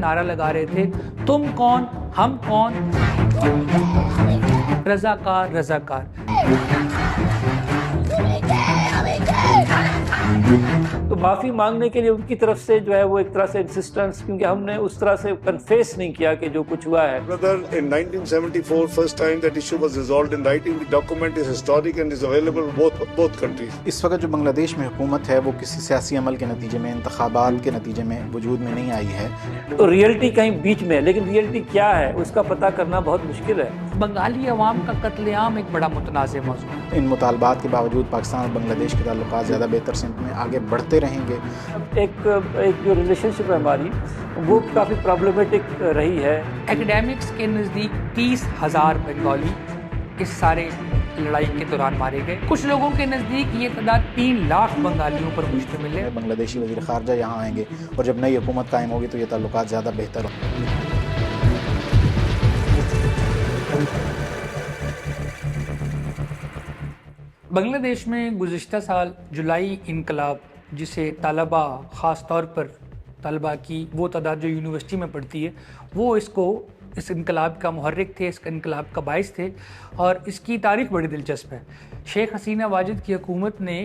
نعرہ لگا رہے تھے، تم کون ہم کون، رضاکار رضاکار۔ تو معافی مانگنے کے لیے ان کی طرف سے جو ہے وہ ایک طرح سے انسسٹنس، کیونکہ ہم نے اس طرح سے کنفیس نہیں کیا کہ جو کچھ ہوا ہے۔ Brother, in 1974, first time that issue was resolved in writing. The document is historic and is available both countries. اس وقت جو بنگلہ دیش میں حکومت ہے وہ کسی سیاسی عمل کے نتیجے میں، انتخابات کے نتیجے میں وجود میں نہیں آئی ہے۔ تو ریئلٹی کہیں بیچ میں ہے، لیکن ریئلٹی کیا ہے اس کا پتہ کرنا بہت مشکل ہے۔ بنگالی عوام کا قتل عام ایک بڑا متنازع موضوع ہے۔ ان مطالبات کے باوجود پاکستان اور بنگلہ دیش کے تعلقات زیادہ بہتر سمت میں آگے بڑھتے رہیں گے۔ ایک جو ریلیشن شپ ہے ہماری وہ کافی پرابلمٹک رہی ہے۔ ایکیڈیمکس کے نزدیک 30,000 بنگالی اس سارے لڑائی کے دوران مارے گئے۔ کچھ لوگوں کے نزدیک یہ تعداد 3 لاکھ بنگالیوں پر مشتمل ہے۔ بنگلہ دیشی وزیر خارجہ یہاں آئیں گے اور جب نئی حکومت قائم ہوگی تو یہ تعلقات زیادہ بہتر ہوں گے۔ بنگلہ دیش میں گزشتہ سال جولائی انقلاب، جسے طلباء، خاص طور پر طلباء کی وہ تعداد جو یونیورسٹی میں پڑھتی ہے، وہ اس انقلاب کا محرک تھے، اس انقلاب کا باعث تھے، اور اس کی تاریخ بڑی دلچسپ ہے۔ شیخ حسینہ واجد کی حکومت نے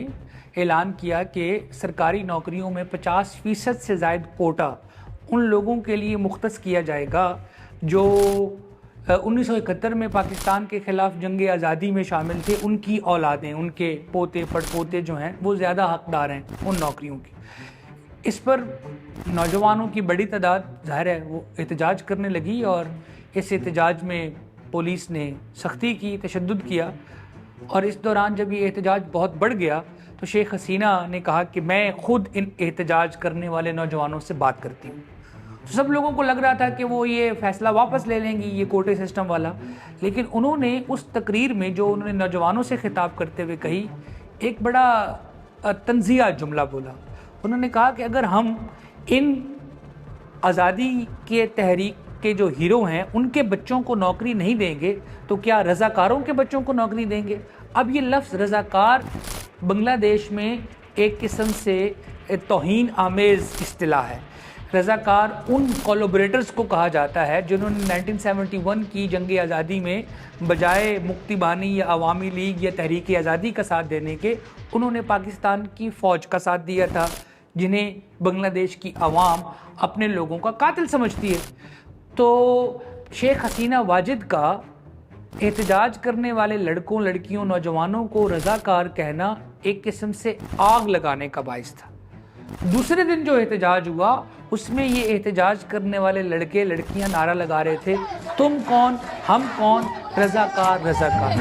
اعلان کیا کہ سرکاری نوکریوں میں 50% سے زائد کوٹا ان لوگوں کے لیے مختص کیا جائے گا جو 1971 میں پاکستان کے خلاف جنگ آزادی میں شامل تھے، ان کی اولادیں، ان کے پوتے پڑ پوتے جو ہیں وہ زیادہ حقدار ہیں ان نوکریوں کی۔ اس پر نوجوانوں کی بڑی تعداد ظاہر ہے وہ احتجاج کرنے لگی، اور اس احتجاج میں پولیس نے سختی کی، تشدد کیا، اور اس دوران جب یہ احتجاج بہت بڑھ گیا تو شیخ حسینہ نے کہا کہ میں خود ان احتجاج کرنے والے نوجوانوں سے بات کرتی ہوں۔ تو سب لوگوں کو لگ رہا تھا کہ وہ یہ فیصلہ واپس لے لیں گی، یہ کوٹے سسٹم والا، لیکن انہوں نے اس تقریر میں جو انہوں نے نوجوانوں سے خطاب کرتے ہوئے کہی، ایک بڑا تنزیہ جملہ بولا۔ انہوں نے کہا کہ اگر ہم ان آزادی کے تحریک کے جو ہیرو ہیں ان کے بچوں کو نوکری نہیں دیں گے تو کیا رضاکاروں کے بچوں کو نوکری دیں گے؟ اب یہ لفظ رضاکار بنگلہ دیش میں ایک قسم سے توہین آمیز اصطلاح ہے۔ رضاکار ان کولابریٹرز کو کہا جاتا ہے جنہوں نے 1971 کی جنگ آزادی میں بجائے مکتی بانی یا عوامی لیگ یا تحریک آزادی کا ساتھ دینے کے، انہوں نے پاکستان کی فوج کا ساتھ دیا تھا، جنہیں بنگلہ دیش کی عوام اپنے لوگوں کا قاتل سمجھتی ہے۔ تو شیخ حسینہ واجد کا احتجاج کرنے والے لڑکوں، لڑکیوں، نوجوانوں کو رضاکار کہنا ایک قسم سے آگ لگانے کا باعث تھا۔ دوسرے دن جو احتجاج ہوا اس میں یہ احتجاج کرنے والے لڑکے لڑکیاں نعرہ لگا رہے تھے، تم کون ہم کون، رضاکار رضاکار۔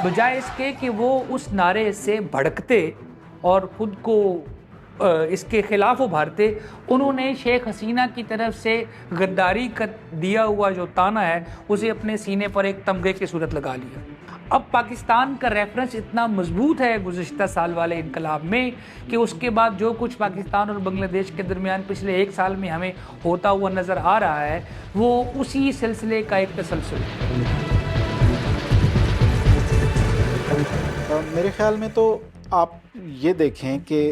بجائے اس کے کہ وہ اس نعرے سے بھڑکتے اور خود کو اس کے خلاف ابھارتے، انہوں نے شیخ حسینہ کی طرف سے غداری کا دیا ہوا جو تانا ہے اسے اپنے سینے پر ایک تمغے کی صورت لگا لیا۔ اب پاکستان کا ریفرنس اتنا مضبوط ہے گزشتہ سال والے انقلاب میں کہ اس کے بعد جو کچھ پاکستان اور بنگلہ دیش کے درمیان پچھلے 1 سال میں ہمیں ہوتا ہوا نظر آ رہا ہے وہ اسی سلسلے کا ایک تسلسل ہے۔ میرے خیال میں تو آپ یہ دیکھیں کہ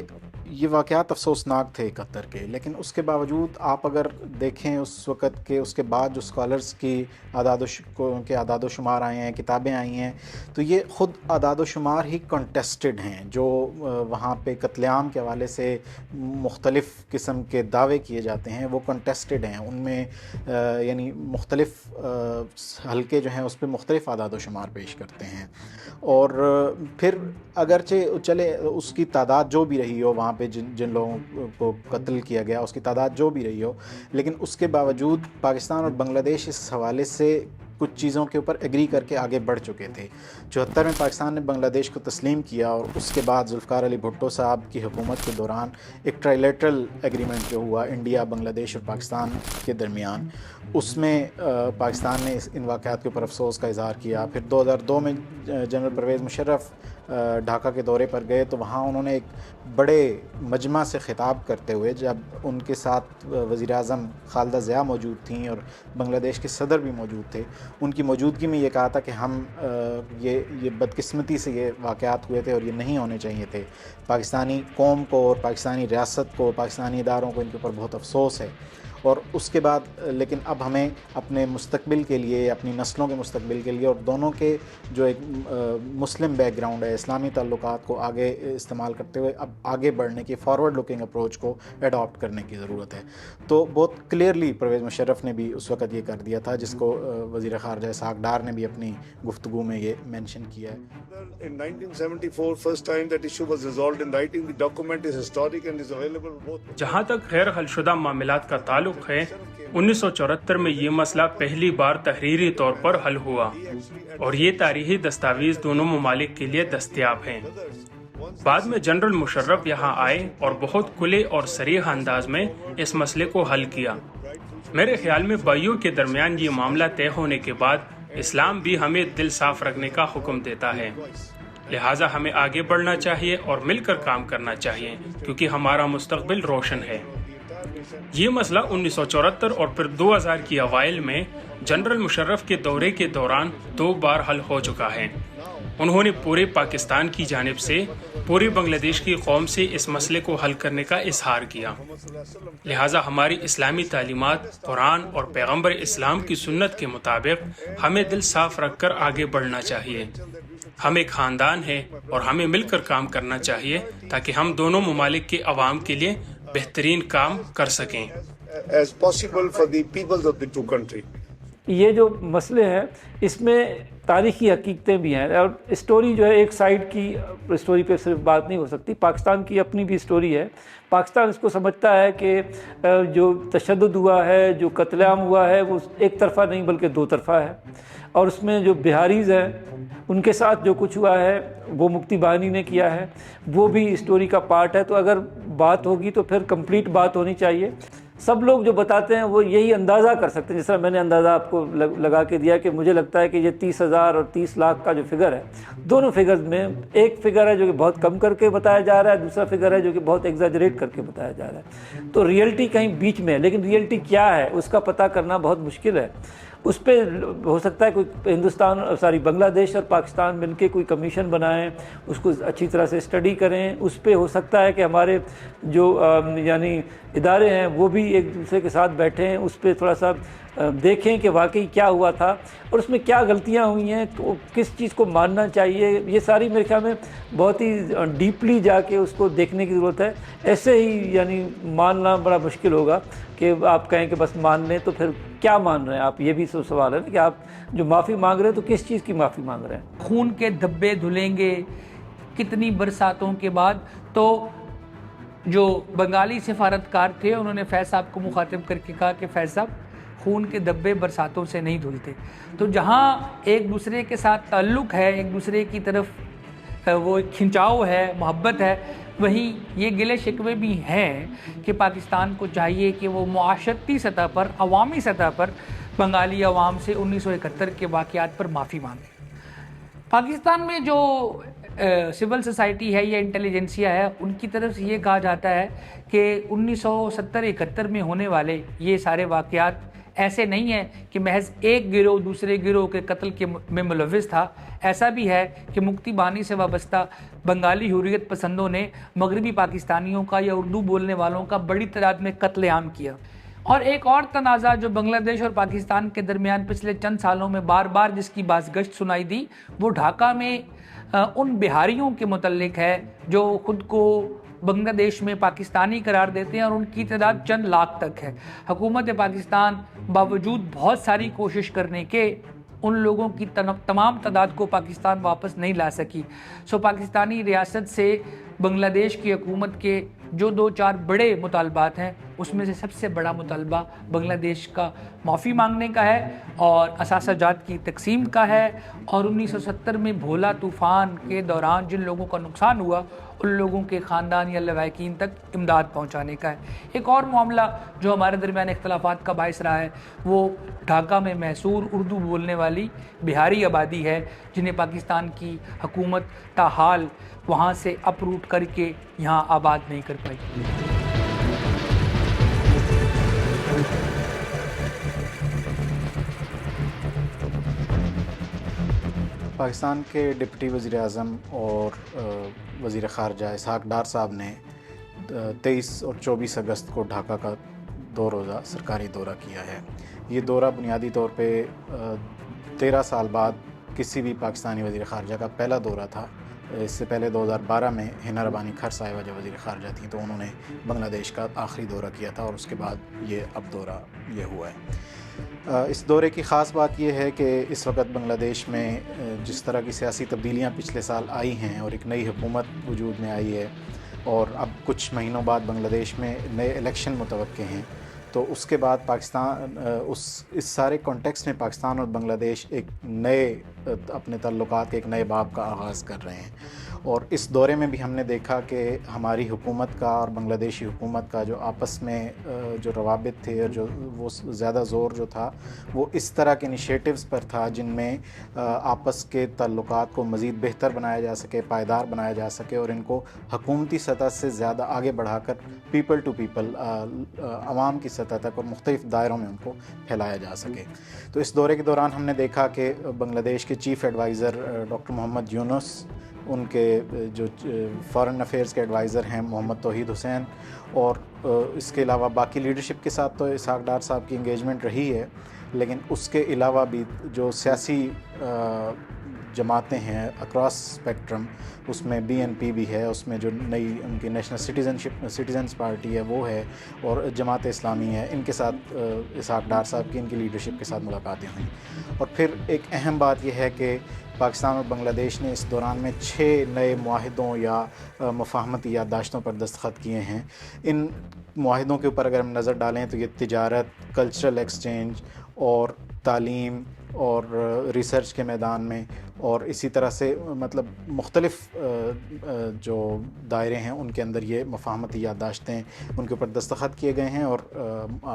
یہ واقعات افسوسناک تھے 71 کے، لیکن اس کے باوجود آپ اگر دیکھیں اس وقت کے اس کے بعد جو اسکالرس کی اعداد و شمار آئے ہیں، کتابیں آئی ہیں، تو یہ خود اعداد و شمار ہی کنٹیسٹڈ ہیں۔ جو وہاں پہ قتل عام کے حوالے سے مختلف قسم کے دعوے کیے جاتے ہیں وہ کنٹیسٹڈ ہیں، ان میں یعنی مختلف حلقے جو ہیں اس پہ مختلف اعداد و شمار پیش کرتے ہیں، اور پھر اگرچہ چلے اس کی تعداد جو بھی رہی ہو وہاں پہ جن لوگوں کو قتل کیا گیا اس کی تعداد جو بھی رہی ہو، لیکن اس کے باوجود پاکستان اور بنگلہ دیش اس حوالے سے کچھ چیزوں کے اوپر ایگری کر کے آگے بڑھ چکے تھے۔ 74 میں پاکستان نے بنگلہ دیش کو تسلیم کیا، اور اس کے بعد ذوالفقار علی بھٹو صاحب کی حکومت کے دوران ایک ٹرائلیٹرل ایگریمنٹ جو ہوا انڈیا، بنگلہ دیش اور پاکستان کے درمیان، اس میں پاکستان نے ان واقعات کے اوپر افسوس کا اظہار کیا۔ پھر 2002 میں جنرل پرویز مشرف ڈھاکہ کے دورے پر گئے تو وہاں انہوں نے ایک بڑے مجمع سے خطاب کرتے ہوئے، جب ان کے ساتھ وزیر اعظم خالدہ ضیاء موجود تھیں اور بنگلہ دیش کے صدر بھی موجود تھے، ان کی موجودگی میں یہ کہا تھا کہ ہم یہ بدقسمتی سے یہ واقعات ہوئے تھے اور یہ نہیں ہونے چاہیے تھے. پاکستانی قوم کو اور پاکستانی ریاست کو، پاکستانی اداروں کو ان کے اوپر بہت افسوس ہے. اور اس کے بعد لیکن اب ہمیں اپنے مستقبل کے لیے، اپنی نسلوں کے مستقبل کے لیے اور دونوں کے جو ایک مسلم بیک گراؤنڈ ہے، اسلامی تعلقات کو آگے استعمال کرتے ہوئے اب آگے بڑھنے کی فارورڈ لوکنگ اپروچ کو اڈاپٹ کرنے کی ضرورت ہے. تو بہت کلیئرلی پرویز مشرف نے بھی اس وقت یہ کر دیا تھا، جس کو وزیر خارجہ اسحاق ڈار نے بھی اپنی گفتگو میں یہ مینشن کیا ہے. In 1974, first time that issue was resolved in writing. The document is historic and is available both. جہاں تک غیر حل شدہ معاملات کا تعلق ہے، 1974 میں یہ مسئلہ پہلی بار تحریری طور پر حل ہوا اور یہ تاریخی دستاویز دونوں ممالک کے لیے دستیاب ہیں. بعد میں جنرل مشرف یہاں آئے اور بہت کھلے اور صریح انداز میں اس مسئلے کو حل کیا. میرے خیال میں بھائیوں کے درمیان یہ معاملہ طے ہونے کے بعد اسلام بھی ہمیں دل صاف رکھنے کا حکم دیتا ہے، لہٰذا ہمیں آگے بڑھنا چاہیے اور مل کر کام کرنا چاہیے کیونکہ ہمارا مستقبل روشن ہے. یہ مسئلہ 1974 اور پھر 2000 کی اوائل میں جنرل مشرف کے دورے کے دوران 2 بار حل ہو چکا ہے. انہوں نے پورے پاکستان کی جانب سے پوری بنگلہ دیش کی قوم سے اس مسئلے کو حل کرنے کا اظہار کیا. لہٰذا ہماری اسلامی تعلیمات، قرآن اور پیغمبر اسلام کی سنت کے مطابق ہمیں دل صاف رکھ کر آگے بڑھنا چاہیے. ہم ایک خاندان ہیں اور ہمیں مل کر کام کرنا چاہیے تاکہ ہم دونوں ممالک کے عوام کے لیے بہترین کام کر سکیں. As possible for the peoples of the two countries. یہ جو مسئلے ہیں اس میں تاریخی حقیقتیں بھی ہیں اور اسٹوری جو ہے ایک سائیڈ کی اسٹوری پہ صرف بات نہیں ہو سکتی. پاکستان کی اپنی بھی اسٹوری ہے. پاکستان اس کو سمجھتا ہے کہ جو تشدد ہوا ہے، جو قتل عام ہوا ہے، وہ ایک طرفہ نہیں بلکہ 2 طرفہ ہے. اور اس میں جو بہاریز ہیں ان کے ساتھ جو کچھ ہوا ہے وہ مکتی بہانی نے کیا ہے، وہ بھی اسٹوری کا پارٹ ہے. تو اگر بات ہوگی تو پھر کمپلیٹ بات ہونی چاہیے. سب لوگ جو بتاتے ہیں وہ یہی اندازہ کر سکتے ہیں، جس طرح میں نے اندازہ آپ کو لگا کے دیا کہ مجھے لگتا ہے کہ یہ 30,000 اور 30 لاکھ کا جو فگر ہے، دونوں فگرز میں ایک فگر ہے جو کہ بہت کم کر کے بتایا جا رہا ہے، دوسرا فگر ہے جو کہ بہت ایگزیجریٹ کر کے بتایا جا رہا ہے. تو ریئلٹی کہیں بیچ میں ہے، لیکن ریئلٹی کیا ہے اس کا پتہ کرنا بہت مشکل ہے. اس پہ ہو سکتا ہے کوئی بنگلہ دیش اور پاکستان مل کے کوئی کمیشن بنائیں، اس کو اچھی طرح سے اسٹڈی کریں. اس پہ ہو سکتا ہے کہ ہمارے جو یعنی ادارے ہیں وہ بھی ایک دوسرے کے ساتھ بیٹھیں، اس پہ تھوڑا سا دیکھیں کہ واقعی کیا ہوا تھا اور اس میں کیا غلطیاں ہوئی ہیں، تو کس چیز کو ماننا چاہیے. یہ ساری میرے خیال میں بہت ہی ڈیپلی جا کے اس کو دیکھنے کی ضرورت ہے. ایسے ہی یعنی ماننا بڑا مشکل ہوگا کہ آپ کہیں کہ بس مان لیں، تو پھر کیا مان رہے ہیں آپ؟ یہ بھی سوال ہے نا کہ آپ جو معافی مانگ رہے ہیں تو کس چیز کی معافی مانگ رہے ہیں. خون کے دھبے دھلیں گے کتنی برساتوں کے بعد. تو جو بنگالی سفارتکار تھے انہوں نے فیض صاحب کو مخاطب کر کے کہا کہ فیض صاحب خون کے دھبے برساتوں سے نہیں دھلتے. تو جہاں ایک دوسرے کے ساتھ تعلق ہے، ایک دوسرے کی طرف وہ کھنچاؤ ہے، محبت ہے، وہیں یہ گلے شکوے بھی ہیں کہ پاکستان کو چاہیے کہ وہ معاشرتی سطح پر، عوامی سطح پر بنگالی عوام سے 1971 کے واقعات پر معافی مانگے. پاکستان میں جو سول سوسائٹی ہے یا انٹیلیجنسیا ہے، ان کی طرف سے یہ کہا جاتا ہے کہ 1970-71 میں ہونے والے یہ سارے واقعات ایسے نہیں ہیں کہ محض ایک گروہ دوسرے گروہ کے قتل میں ملوث تھا. ایسا بھی ہے کہ مکتی بانی سے وابستہ بنگالی حریت پسندوں نے مغربی پاکستانیوں کا یا اردو بولنے والوں کا بڑی تعداد میں قتل عام کیا. اور ایک اور تنازع جو بنگلہ دیش اور پاکستان کے درمیان پچھلے چند سالوں میں بار بار جس کی بازگشت سنائی دی، وہ ڈھاکہ میں ان بہاریوں کے متعلق ہے جو خود کو بنگلہ دیش میں پاکستانی قرار دیتے ہیں اور ان کی تعداد چند لاکھ تک ہے. حکومت پاکستان باوجود بہت ساری کوشش کرنے کے ان لوگوں کی تمام تعداد کو پاکستان واپس نہیں لا سکی. پاکستانی ریاست سے بنگلہ دیش کی حکومت کے جو 2-4 بڑے مطالبات ہیں اس میں سے سب سے بڑا مطالبہ بنگلہ دیش کا معافی مانگنے کا ہے اور اثاثہ جات کی تقسیم کا ہے، اور 1970 میں بھولا طوفان کے دوران جن لوگوں کا نقصان ہوا ان لوگوں کے خاندان یا لواحقین تک امداد پہنچانے کا ہے۔ ایک اور معاملہ جو ہمارے درمیان اختلافات کا باعث رہا ہے وہ ڈھاکہ میں محصور اردو بولنے والی بہاری آبادی ہے، جنہیں پاکستان کی حکومت تاحال وہاں سے اپروٹ کر کے یہاں آباد نہیں کر پائی۔ پاکستان کے ڈپٹی وزیر اعظم اور وزیر خارجہ اسحاق ڈار صاحب نے 23 اور 24 اگست کو ڈھاکہ کا 2 روزہ سرکاری دورہ کیا ہے۔ یہ دورہ بنیادی طور پہ 13 سال بعد کسی بھی پاکستانی وزیر خارجہ کا پہلا دورہ تھا۔ اس سے پہلے 2012 میں ہنا ربانی کھر صاحبہ جو وزیر خارجہ تھیں تو انہوں نے بنگلہ دیش کا آخری دورہ کیا تھا، اور اس کے بعد یہ اب دورہ یہ ہوا ہے۔ اس دورے کی خاص بات یہ ہے کہ اس وقت بنگلہ دیش میں جس طرح کی سیاسی تبدیلیاں پچھلے سال آئی ہیں اور ایک نئی حکومت وجود میں آئی ہے، اور اب کچھ مہینوں بعد بنگلہ دیش میں نئے الیکشن متوقع ہیں، تو اس کے بعد پاکستان اس سارے کانٹیکسٹ میں پاکستان اور بنگلہ دیش ایک نئے اپنے تعلقات کے ایک نئے باب کا آغاز کر رہے ہیں۔ اور اس دورے میں بھی ہم نے دیکھا کہ ہماری حکومت کا اور بنگلہ دیشی حکومت کا جو آپس میں جو روابط تھے اور جو وہ زیادہ زور جو تھا وہ اس طرح کے انیشیٹوز پر تھا جن میں آپس کے تعلقات کو مزید بہتر بنایا جا سکے، پائیدار بنایا جا سکے، اور ان کو حکومتی سطح سے زیادہ آگے بڑھا کر پیپل ٹو پیپل عوام کی سطح تک اور مختلف دائروں میں ان کو پھیلایا جا سکے۔ تو اس دورے کے دوران ہم نے دیکھا کہ بنگلہ دیش کے چیف ایڈوائزر ڈاکٹر محمد یونس، ان کے جو فارن افیئرز کے ایڈوائزر ہیں محمد توحید حسین، اور اس کے علاوہ باقی لیڈرشپ کے ساتھ تو اسحاق ڈار صاحب کی انگیجمنٹ رہی ہے، لیکن اس کے علاوہ بھی جو سیاسی جماعتیں ہیں اکراس اسپیکٹرم، اس میں BNP بھی ہے، اس میں جو نئی ان کی نیشنل سٹیزنز پارٹی ہے وہ ہے، اور جماعت اسلامی ہے، ان کے ساتھ اسحاق ڈار صاحب کی ان کی لیڈرشپ کے ساتھ ملاقاتیں ہوئیں۔ اور پھر ایک اہم بات یہ ہے کہ پاکستان اور بنگلہ دیش نے اس دوران میں 6 نئے معاہدوں یا مفاہمتی یادداشتوں پر دستخط کیے ہیں۔ ان معاہدوں کے اوپر اگر ہم نظر ڈالیں تو یہ تجارت، کلچرل ایکسچینج اور تعلیم اور ریسرچ کے میدان میں، اور اسی طرح سے مطلب مختلف جو دائرے ہیں ان کے اندر یہ مفاہمتی یادداشتیں ان کے اوپر دستخط کیے گئے ہیں اور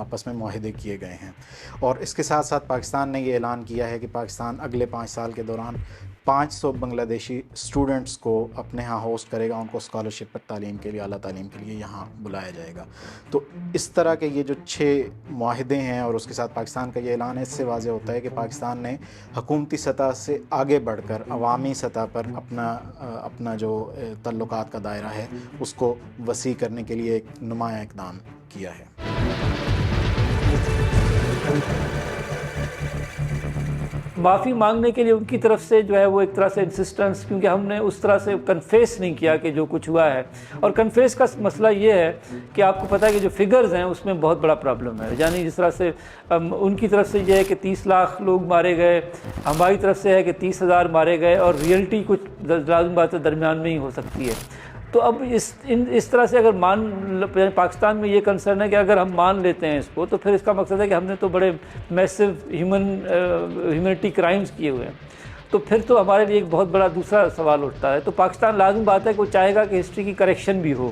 آپس میں معاہدے کیے گئے ہیں۔ اور اس کے ساتھ ساتھ پاکستان نے یہ اعلان کیا ہے کہ پاکستان اگلے 5 سال کے دوران 500 بنگلہ دیشی اسٹوڈنٹس کو اپنے ہاں ہوسٹ کرے گا، ان کو اسکالرشپ پر تعلیم کے لیے، اعلیٰ تعلیم کے لیے یہاں بلایا جائے گا۔ تو اس طرح کے یہ جو 6 معاہدے ہیں اور اس کے ساتھ پاکستان کا یہ اعلان ہے، اس سے واضح ہوتا ہے کہ پاکستان نے حکومتی سطح سے آگے بڑھ کر عوامی سطح پر اپنا جو تعلقات کا دائرہ ہے اس کو وسیع کرنے کے لیے ایک نمایاں اقدام کیا ہے۔ معافی مانگنے کے لیے ان کی طرف سے جو ہے وہ ایک طرح سے انسسٹنس، کیونکہ ہم نے اس طرح سے کنفیس نہیں کیا کہ جو کچھ ہوا ہے، اور کنفیس کا مسئلہ یہ ہے کہ آپ کو پتہ ہے کہ جو فگرز ہیں اس میں بہت بڑا پرابلم ہے، یعنی جس طرح سے ان کی طرف سے یہ ہے کہ 30 لاکھ لوگ مارے گئے، ہماری طرف سے ہے کہ 30,000 مارے گئے، اور ریئلٹی کچھ لازم بات ہے درمیان میں ہی ہو سکتی ہے۔ تو اب اس طرح سے اگر پاکستان میں یہ کنسرن ہے کہ اگر ہم مان لیتے ہیں اس کو، تو پھر اس کا مقصد ہے کہ ہم نے تو بڑے میسو ہیومنٹی کرائمز کیے ہوئے ہیں، تو پھر تو ہمارے لیے ایک بہت بڑا دوسرا سوال اٹھتا ہے۔ تو پاکستان لازم بات ہے کہ وہ چاہے گا کہ ہسٹری کی کریکشن بھی ہو،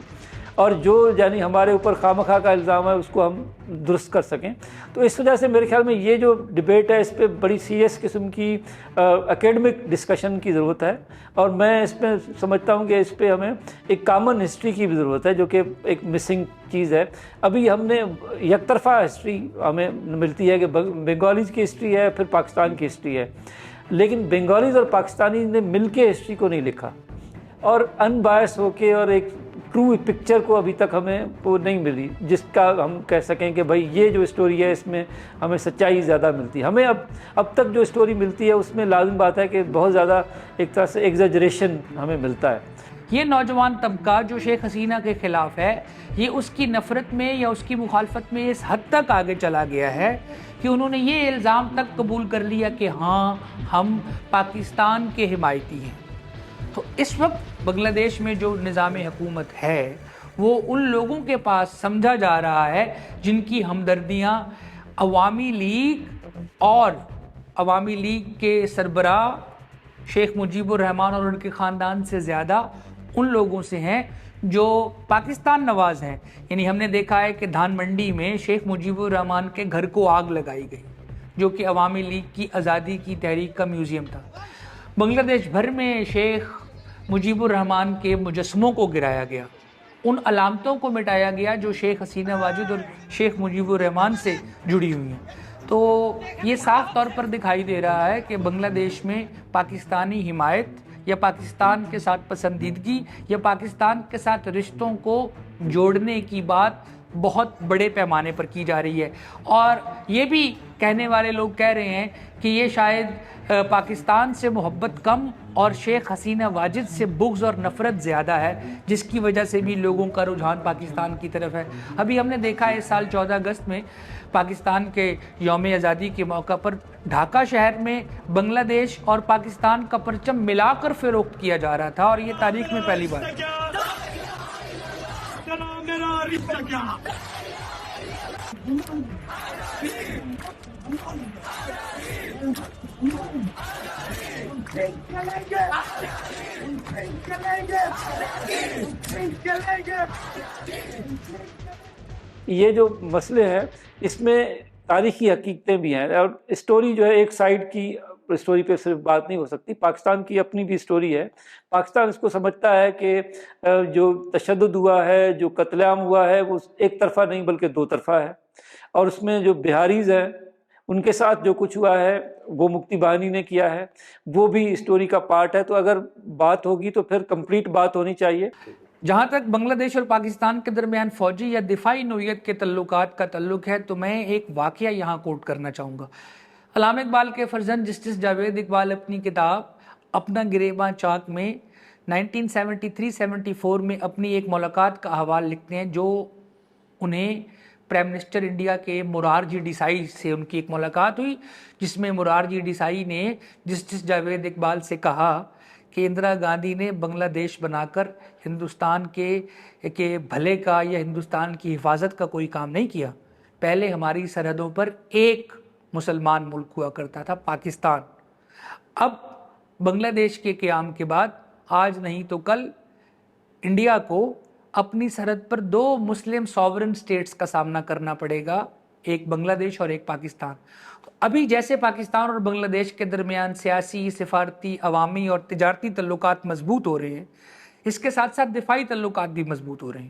اور جو یعنی ہمارے اوپر خواہ کا الزام ہے اس کو ہم درست کر سکیں۔ تو اس وجہ سے میرے خیال میں یہ جو ڈبیٹ ہے اس پہ بڑی سیریس قسم کی اکیڈمک ڈسکشن کی ضرورت ہے، اور میں اس میں سمجھتا ہوں کہ اس پہ ہمیں ایک کامن ہسٹری کی بھی ضرورت ہے، جو کہ ایک مسنگ چیز ہے۔ ابھی ہم نے یک طرفہ ہسٹری ہمیں ملتی ہے کہ بنگالیز کی ہسٹری ہے، پھر پاکستان کی ہسٹری ہے، لیکن بنگالیز اور پاکستانی نے مل کے ہسٹری کو نہیں لکھا، اور ان بائس ہو کے، اور ایک ٹرو پکچر کو ابھی تک ہمیں وہ نہیں ملی جس کا ہم کہہ سکیں کہ بھائی یہ جو اسٹوری ہے اس میں ہمیں سچائی زیادہ ملتی ہے۔ ہمیں اب تک جو اسٹوری ملتی ہے اس میں لازم بات ہے کہ بہت زیادہ ایک طرح سے ایگزیجریشن ہمیں ملتا ہے۔ یہ نوجوان طبقہ جو شیخ حسینہ کے خلاف ہے، یہ اس کی نفرت میں یا اس کی مخالفت میں اس حد تک آگے چلا گیا ہے کہ انہوں نے یہ الزام تک قبول کر لیا کہ ہاں ہم پاکستان کے حمایتی ہیں۔ تو اس وقت بنگلہ دیش میں جو نظام حکومت ہے وہ ان لوگوں کے پاس سمجھا جا رہا ہے جن کی ہمدردیاں عوامی لیگ کے سربراہ شیخ مجیب الرحمان اور ان کے خاندان سے زیادہ ان لوگوں سے ہیں جو پاکستان نواز ہیں. یعنی ہم نے دیکھا ہے کہ دھان منڈی میں شیخ مجیب الرحمان کے گھر کو آگ لگائی گئی جو کہ عوامی لیگ کی آزادی کی تحریک کا میوزیم تھا. بنگلہ دیش بھر میں شیخ مجیب الرحمان کے مجسموں کو گرایا گیا, ان علامتوں کو مٹایا گیا جو شیخ حسینہ واجد اور شیخ مجیب الرحمان سے جڑی ہوئی ہیں. تو یہ صاف طور پر دکھائی دے رہا ہے کہ بنگلہ دیش میں پاکستانی حمایت یا پاکستان کے ساتھ پسندیدگی یا پاکستان کے ساتھ رشتوں کو جوڑنے کی بات بہت بڑے پیمانے پر کی جا رہی ہے. اور یہ بھی کہنے والے لوگ کہہ رہے ہیں کہ یہ شاید پاکستان سے محبت کم اور شیخ حسینہ واجد سے بغض اور نفرت زیادہ ہے, جس کی وجہ سے بھی لوگوں کا رجحان پاکستان کی طرف ہے. ابھی ہم نے دیکھا ہے اس سال 14 اگست میں پاکستان کے یوم آزادی کے موقع پر ڈھاکہ شہر میں بنگلہ دیش اور پاکستان کا پرچم ملا کر فروخت کیا جا رہا تھا, اور یہ تاریخ میں پہلی بار ہے. یہ جو مسئلے ہیں اس میں تاریخی حقیقتیں بھی ہیں, اور اسٹوری جو ہے ایک سائیڈ کی اسٹوری پہ صرف بات نہیں ہو سکتی, پاکستان کی اپنی بھی اسٹوری ہے. پاکستان اس کو سمجھتا ہے کہ جو تشدد ہوا ہے, جو قتل عام ہوا ہے, وہ ایک طرفہ نہیں بلکہ دو طرفہ ہے, اور اس میں جو بہاریز ہیں ان کے ساتھ جو کچھ ہوا ہے وہ مکتی بہانی نے کیا ہے, وہ بھی اسٹوری کا پارٹ ہے. تو اگر بات ہوگی تو پھر کمپلیٹ بات ہونی چاہیے. جہاں تک بنگلہ دیش اور پاکستان کے درمیان فوجی یا دفاعی نوعیت کے تعلقات کا تعلق ہے تو میں ایک واقعہ یہاں کوٹ کرنا چاہوں گا. علامہ اقبال کے فرزند جسٹس جاوید اقبال اپنی کتاب اپنا گریباں چاک میں 1973-74 میں اپنی ایک ملاقات کا احوال لکھتے ہیں, جو انہیں پرائم منسٹر انڈیا کے مرارجی دیسائی سے ان کی ایک ملاقات ہوئی, جس میں مرارجی دیسائی نے جسٹس جاوید اقبال سے کہا کہ اندرا گاندھی نے بنگلہ دیش بنا کر ہندوستان کے بھلے کا یا ہندوستان کی حفاظت کا کوئی کام نہیں کیا. پہلے ہماری سرحدوں پر ایک مسلمان ملک ہوا کرتا تھا, پاکستان. اب بنگلہ دیش کے قیام کے بعد آج نہیں تو کل انڈیا کو اپنی سرحد پر 2 مسلم ساورن سٹیٹس کا سامنا کرنا پڑے گا, ایک بنگلہ دیش اور ایک پاکستان. ابھی جیسے پاکستان اور بنگلہ دیش کے درمیان سیاسی, سفارتی, عوامی اور تجارتی تعلقات مضبوط ہو رہے ہیں, اس کے ساتھ ساتھ دفاعی تعلقات بھی مضبوط ہو رہے ہیں.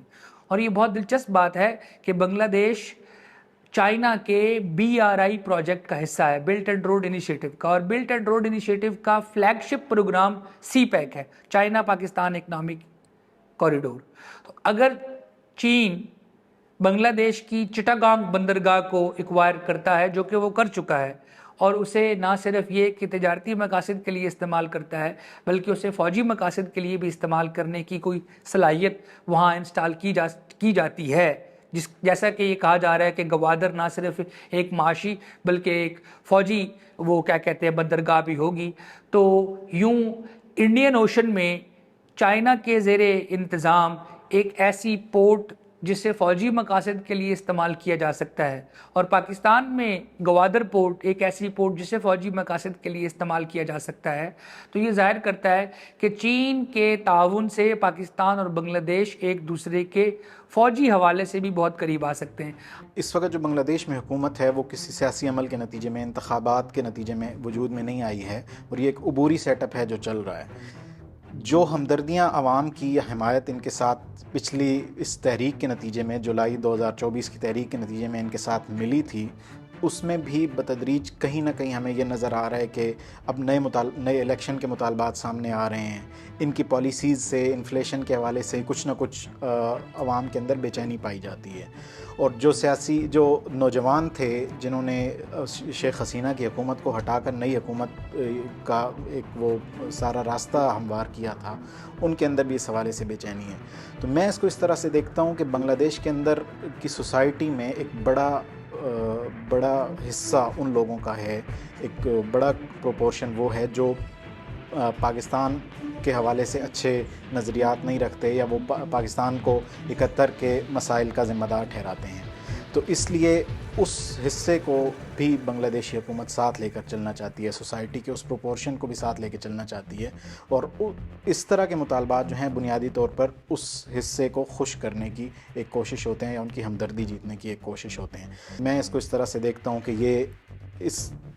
اور یہ بہت دلچسپ بات ہے کہ بنگلہ دیش چائنا کے BRI پروجیکٹ کا حصہ ہے, بیلٹ اینڈ روڈ انیشیٹو کا, اور بیلٹ اینڈ روڈ انیشیٹو کا فلیگ شپ پروگرام CPEC ہے, چائنا پاکستان اکنامک کوریڈور. تو اگر چین بنگلہ دیش کی چٹاگانگ بندرگاہ کو ایکوائر کرتا ہے, جو کہ وہ کر چکا ہے, اور اسے نہ صرف یہ کہ تجارتی مقاصد کے لیے استعمال کرتا ہے بلکہ اسے فوجی مقاصد کے لیے بھی استعمال کرنے کی کوئی صلاحیت وہاں انسٹال کی جاتی ہے, جیسا کہ یہ کہا جا رہا ہے کہ گوادر نہ صرف ایک معاشی بلکہ ایک فوجی بندرگاہ بھی ہوگی. تو یوں انڈین اوشن میں چائنا کے زیر انتظام ایک ایسی پورٹ جسے فوجی مقاصد کے لیے استعمال کیا جا سکتا ہے, اور پاکستان میں گوادر پورٹ ایک ایسی پورٹ جسے فوجی مقاصد کے لیے استعمال کیا جا سکتا ہے. تو یہ ظاہر کرتا ہے کہ چین کے تعاون سے پاکستان اور بنگلہ دیش ایک دوسرے کے فوجی حوالے سے بھی بہت قریب آ سکتے ہیں. اس وقت جو بنگلہ دیش میں حکومت ہے وہ کسی سیاسی عمل کے نتیجے میں, انتخابات کے نتیجے میں وجود میں نہیں آئی ہے, اور یہ ایک عبوری سیٹ اپ ہے جو چل رہا ہے. جو ہمدردیاں عوام کی یا حمایت ان کے ساتھ پچھلی اس تحریک کے نتیجے میں, جولائی 2024 کی تحریک کے نتیجے میں ان کے ساتھ ملی تھی, اس میں بھی بتدریج کہیں نہ کہیں ہمیں یہ نظر آ رہا ہے کہ اب نئے الیکشن کے مطالبات سامنے آ رہے ہیں. ان کی پالیسیز سے, انفلیشن کے حوالے سے کچھ نہ کچھ عوام کے اندر بے چینی پائی جاتی ہے. اور جو نوجوان تھے جنہوں نے شیخ حسینہ کی حکومت کو ہٹا کر نئی حکومت کا ایک وہ سارا راستہ ہموار کیا تھا, ان کے اندر بھی اس حوالے سے بے چینی ہے. تو میں اس کو اس طرح سے دیکھتا ہوں کہ بنگلہ دیش کے اندر کی سوسائٹی میں ایک بڑا حصہ ان لوگوں کا ہے, ایک بڑا پروپورشن وہ ہے جو پاکستان کے حوالے سے اچھے نظریات نہیں رکھتے یا وہ پاکستان کو 71 کے مسائل کا ذمہ دار ٹھہراتے ہیں. تو اس لیے اس حصے کو بھی بنگلہ دیشی حکومت ساتھ لے کر چلنا چاہتی ہے, سوسائٹی کے اس پروپورشن کو بھی ساتھ لے کے چلنا چاہتی ہے, اور اس طرح کے مطالبات جو ہیں بنیادی طور پر اس حصے کو خوش کرنے کی ایک کوشش ہوتے ہیں یا ان کی ہمدردی جیتنے کی ایک کوشش ہوتے ہیں. میں اس کو اس طرح سے دیکھتا ہوں کہ یہ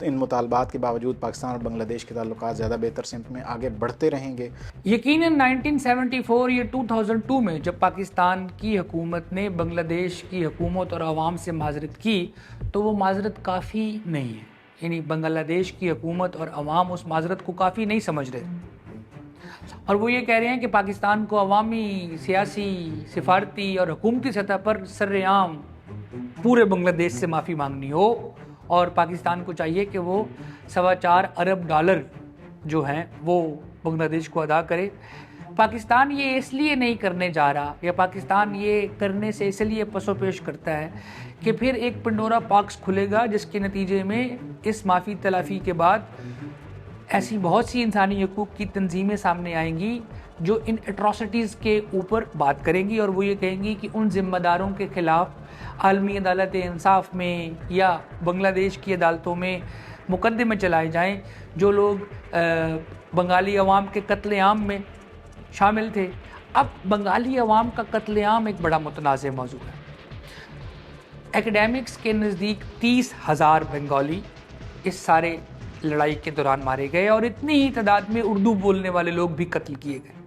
ان مطالبات کے باوجود پاکستان اور بنگلہ دیش کے تعلقات زیادہ بہتر سمت میں آگے بڑھتے رہیں گے. یقیناً 1974 یا 2002 میں جب پاکستان کی حکومت نے بنگلہ دیش کی حکومت اور عوام سے معذرت کی تو وہ معذرت کافی نہیں ہے, یعنی بنگلہ دیش کی حکومت اور عوام اس معذرت کو کافی نہیں سمجھ رہے, اور وہ یہ کہہ رہے ہیں کہ پاکستان کو عوامی, سیاسی, سفارتی اور حکومتی سطح پر سرعام پورے بنگلہ دیش سے معافی مانگنی ہو, اور پاکستان کو چاہیے کہ وہ 4.25 ارب ڈالر جو ہیں وہ بنگلہ دیش کو ادا کرے. پاکستان یہ اس لیے نہیں کرنے جا رہا, یا پاکستان یہ کرنے سے اس لیے پس و پیش کرتا ہے کہ پھر ایک پنڈورا باکس کھلے گا جس کے نتیجے میں اس معافی تلافی کے بعد ایسی بہت سی انسانی حقوق کی تنظیمیں سامنے آئیں گی جو ان اٹراسٹیز کے اوپر بات کریں گی, اور وہ یہ کہیں گی کہ ان ذمہ داروں کے خلاف عالمی عدالت انصاف میں یا بنگلہ دیش کی عدالتوں میں مقدمے چلائے جائیں جو لوگ بنگالی عوام کے قتل عام میں شامل تھے. اب بنگالی عوام کا قتل عام ایک بڑا متنازع موضوع ہے. ایکیڈیمکس کے نزدیک 30,000 بنگالی اس سارے لڑائی کے دوران مارے گئے, اور اتنی ہی تعداد میں اردو بولنے والے لوگ بھی قتل کیے گئے.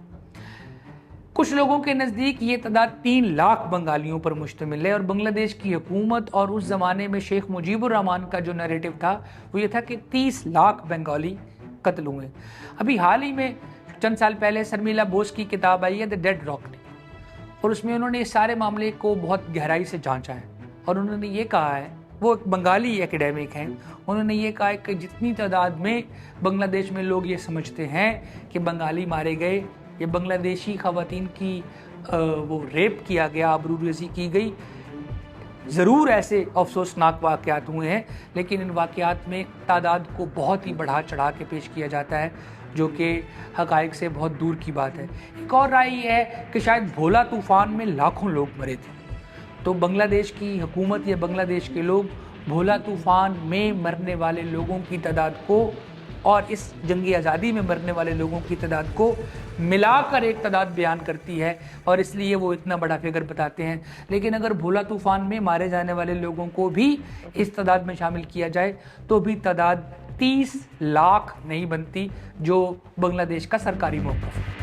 کچھ لوگوں کے نزدیک یہ تعداد 3 لاکھ بنگالیوں پر مشتمل ہے, اور بنگلہ دیش کی حکومت اور اس زمانے میں شیخ مجیب الرحمان کا جو نیریٹو تھا وہ یہ تھا کہ 30 لاکھ بنگالی قتل ہوئے. ابھی حال ہی میں چند سال پہلے شرمیلا بوس کی کتاب آئی ہے دی ڈیڈ راک, اور اس میں انہوں نے اس سارے معاملے کو بہت گہرائی سے جانچا ہے, اور انہوں نے یہ کہا ہے, وہ ایک بنگالی ایکیڈیمک ہیں, انہوں نے یہ کہا ہے کہ جتنی تعداد میں بنگلہ دیش میں لوگ یہ سمجھتے ہیں کہ بنگالی مارے گئے یا بنگلہ دیشی خواتین کی وہ ریپ کیا گیا, آبروریزی کی گئی, ضرور ایسے افسوسناک واقعات ہوئے ہیں, لیکن ان واقعات میں تعداد کو بہت ہی بڑھا چڑھا کے پیش کیا جاتا ہے جو کہ حقائق سے بہت دور کی بات ہے. ایک اور رائے یہ ہے کہ شاید بھولا طوفان میں لاکھوں لوگ مرے تھے, تو بنگلہ دیش کی حکومت یا بنگلہ دیش کے لوگ بھولا طوفان میں مرنے والے لوگوں کی تعداد کو اور اس جنگی آزادی میں مرنے والے لوگوں کی تعداد کو ملا کر ایک تعداد بیان کرتی ہے, اور اس لیے وہ اتنا بڑا فگر بتاتے ہیں. لیکن اگر بھولا طوفان میں مارے جانے والے لوگوں کو بھی اس تعداد میں شامل کیا جائے تو بھی تعداد 30 لاکھ نہیں بنتی, جو بنگلہ دیش کا سرکاری موقف ہے.